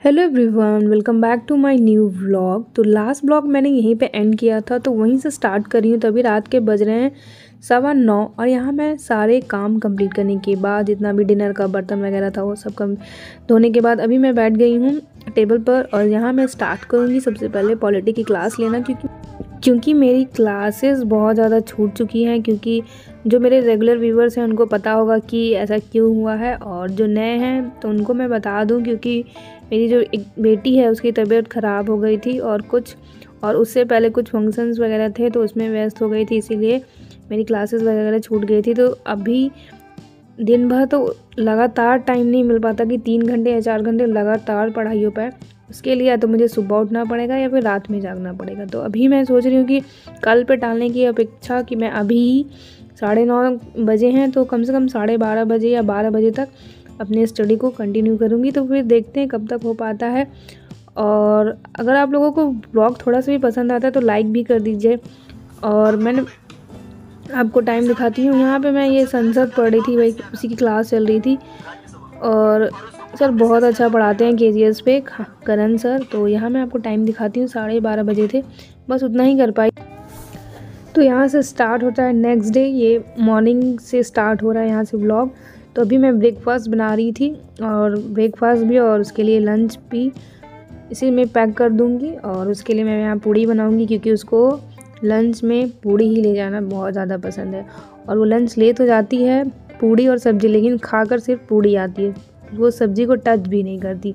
Hello everyone, welcome back to my new vlog. तो last vlog मैंने यहीं पे एंड किया था, तो वहीं से स्टार्ट कर रही हूँ। तभी रात के बज रहे हैं 9:15 और यहाँ मैं सारे काम कंप्लीट करने के बाद, जितना भी डिनर का बर्तन वगैरह था वो सब कम धोने के बाद अभी मैं बैठ गई हूँ टेबल पर। और यहाँ मैं स्टार्ट करूँगी सबसे पहले पॉलिटी की क्लास लेना, क्योंकि मेरी क्लासेस बहुत ज़्यादा छूट चुकी हैं। क्योंकि जो मेरे रेगुलर व्यूवर्स हैं उनको पता होगा कि ऐसा क्यों हुआ है, और जो नए हैं तो उनको मैं बता दूं, क्योंकि मेरी जो एक बेटी है उसकी तबीयत ख़राब हो गई थी और उससे पहले कुछ फंक्शंस वगैरह थे तो उसमें व्यस्त हो गई थी, इसीलिए मेरी क्लासेस वगैरह छूट गई थी। तो अभी दिन भर तो लगातार टाइम नहीं मिल पाता कि 3 घंटे या 4 घंटे लगातार पढ़ाई हो पाए। उसके लिए या तो मुझे सुबह उठना पड़ेगा या फिर रात में जागना पड़ेगा। तो अभी मैं सोच रही हूँ कि कल पे टालने की अपेक्षा कि मैं अभी 9:30 बजे हैं तो कम से कम 12:30 बजे या 12 बजे तक अपने स्टडी को कंटिन्यू करूँगी। तो फिर देखते हैं कब तक हो पाता है। और अगर आप लोगों को ब्लॉग थोड़ा सा भी पसंद आता है तो लाइक भी कर दीजिए। और मैंने आपको टाइम दिखाती हूँ। यहाँ पे मैं ये संसद पढ़ रही थी, वही उसी की क्लास चल रही थी। और सर बहुत अच्छा पढ़ाते हैं KGS पे, करण सर। तो यहाँ मैं आपको टाइम दिखाती हूँ, 12:30 बजे थे, बस उतना ही कर पाई। तो यहाँ से स्टार्ट होता है नेक्स्ट डे, ये मॉर्निंग से स्टार्ट हो रहा है यहाँ से व्लॉग। तो अभी मैं ब्रेकफास्ट बना रही थी, और ब्रेकफास्ट भी और उसके लिए लंच भी इसी में पैक कर दूँगी। और उसके लिए मैं यहाँ पूड़ी बनाऊँगी, क्योंकि उसको लंच में पूड़ी ही ले जाना बहुत ज़्यादा पसंद है। और वो लंच ले तो जाती है पूड़ी और सब्ज़ी, लेकिन खाकर सिर्फ पूड़ी आती है, वो सब्ज़ी को टच भी नहीं करती।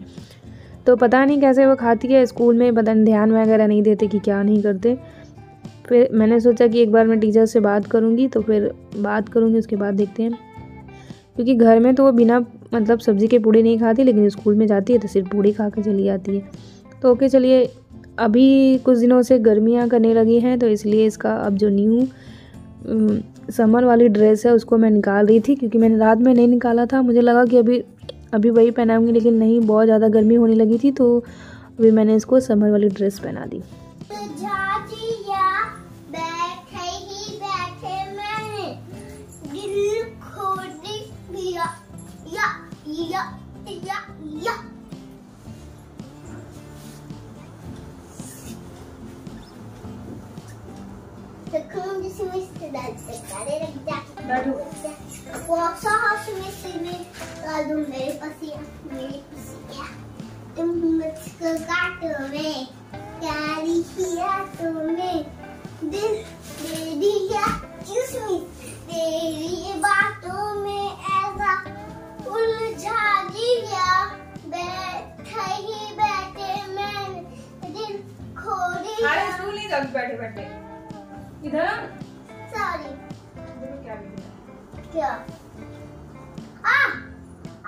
तो पता नहीं कैसे वो खाती है, स्कूल में पता नहीं ध्यान वगैरह नहीं देते कि क्या नहीं करते। फिर मैंने सोचा कि एक बार मैं टीचर से बात करूँगी, तो फिर बात करूँगी उसके बाद देखते हैं। क्योंकि घर में तो वो बिना मतलब सब्ज़ी के पूड़ी नहीं खाती, लेकिन स्कूल में जाती है तो सिर्फ पूड़ी खा के चली आती है। तो ओके चलिए, अभी कुछ दिनों से गर्मियाँ करने लगी हैं, तो इसलिए इसका अब जो न्यू समर वाली ड्रेस है उसको मैं निकाल रही थी। क्योंकि मैंने रात में नहीं निकाला था, मुझे लगा कि अभी वही पहनाऊँगी, लेकिन नहीं, बहुत ज़्यादा गर्मी होने लगी थी, तो अभी मैंने इसको समर वाली ड्रेस पहना दी। तुम मुझको काटो में प्यारी किया तुम्हें दिल दे दिया किसमिस तेरी बातों में ऐसा उलझा दिया बैठे मैंने दिल खो दिया। अरे स्कूल नहीं जाओगी बैठे बैठे इधर। सॉरी क्या क्या आ आ आ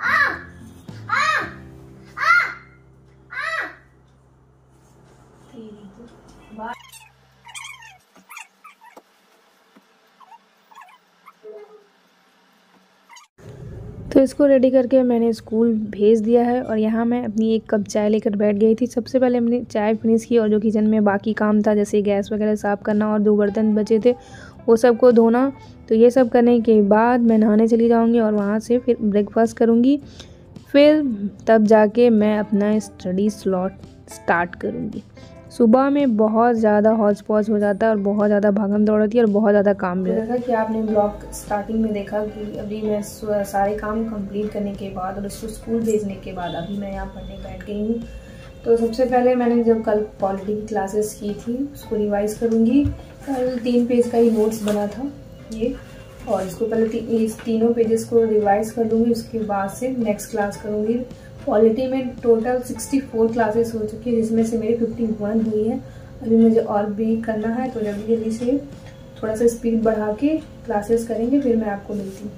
तो इसको रेडी करके मैंने स्कूल भेज दिया है। और यहाँ मैं अपनी एक कप चाय लेकर बैठ गई थी। सबसे पहले हमने चाय फिनिश की, और जो किचन में बाकी काम था जैसे गैस वगैरह साफ़ करना और 2 बर्तन बचे थे वो सब को धोना। तो ये सब करने के बाद मैं नहाने चली जाऊँगी और वहाँ से फिर ब्रेकफास्ट करूँगी। फिर तब जाके मैं अपना स्टडी स्लॉट स्टार्ट करूँगी। सुबह में बहुत ज़्यादा हौच पौच हो जाता है और बहुत ज़्यादा भागम दौड़ होती है और बहुत ज़्यादा काम भी। जैसा कि आपने ब्लॉग स्टार्टिंग में देखा कि अभी मैं सारे काम कंप्लीट करने के बाद और उसको स्कूल भेजने के बाद अभी मैं यहाँ पढ़ने बैठ गई हूँ। तो सबसे पहले मैंने जब कल पॉलिटी की क्लासेस की थी उसको रिवाइज़ करूँगी। कल 3 पेज का ही नोट्स बना था ये, और इसको पहले इस तीनों पेजेस को रिवाइज़ कर लूँगी। उसके बाद से नेक्स्ट क्लास करूँगी। पॉलिटी में टोटल 64 क्लासेस हो चुकी है, जिसमें से मेरी 51 हुई है। अभी मुझे और भी करना है, तो जल्दी जल्दी से थोड़ा सा स्पीड बढ़ा के क्लासेस करेंगे, फिर मैं आपको मिलती हूँ।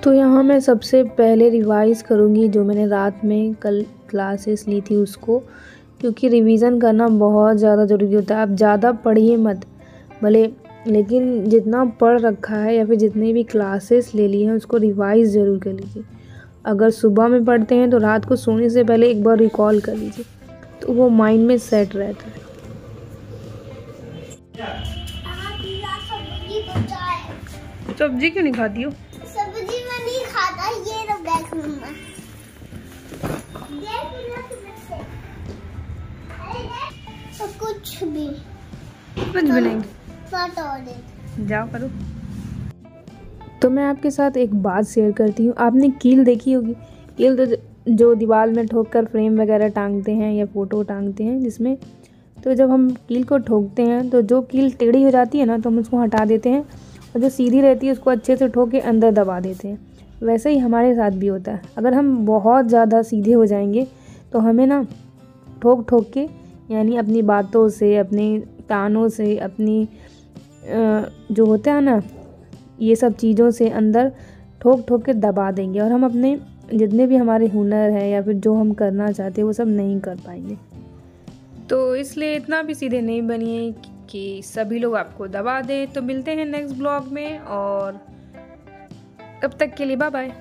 तो यहाँ मैं सबसे पहले रिवाइज़ करूँगी जो मैंने रात में कल क्लासेस ली थी उसको, क्योंकि रिवीज़न करना बहुत ज़्यादा ज़रूरी होता है। आप ज़्यादा पढ़िए मत भले, लेकिन जितना पढ़ रखा है या फिर जितने भी क्लासेस ले ली हैं उसको रिवाइज़ ज़रूर कर लीजिए। अगर सुबह में पढ़ते हैं तो रात को सोने से पहले एक बार रिकॉल कर लीजिए, तो वो माइंड में सेट रहता है। सब्जी बचाए। सब्जी क्यों नहीं खाती हो? सब्जी में नहीं खाता, ये तो देख मम्मा, देख ना तुमसे, अरे देख तो कुछ कुछ भी नहीं। जाओ करो। तो मैं आपके साथ एक बात शेयर करती हूँ। आपने कील देखी होगी, कील तो जो दीवार में ठोक कर फ्रेम वगैरह टांगते हैं या फ़ोटो टांगते हैं जिसमें, तो जब हम कील को ठोकते हैं तो जो कील टेढ़ी हो जाती है ना तो हम उसको हटा देते हैं, और जो सीधी रहती है उसको अच्छे से ठोक के अंदर दबा देते हैं। वैसे ही हमारे साथ भी होता है। अगर हम बहुत ज़्यादा सीधे हो जाएंगे तो हमें ना ठोक ठोक के, यानी अपनी बातों से, अपने तानों से, अपनी जो होता है ना ये सब चीज़ों से अंदर ठोक ठोक के दबा देंगे, और हम अपने जितने भी हमारे हुनर है या फिर जो हम करना चाहते हैं वो सब नहीं कर पाएंगे। तो इसलिए इतना भी सीधे नहीं बनिए कि सभी लोग आपको दबा दें। तो मिलते हैं नेक्स्ट ब्लॉग में, और तब तक के लिए बाय बाय।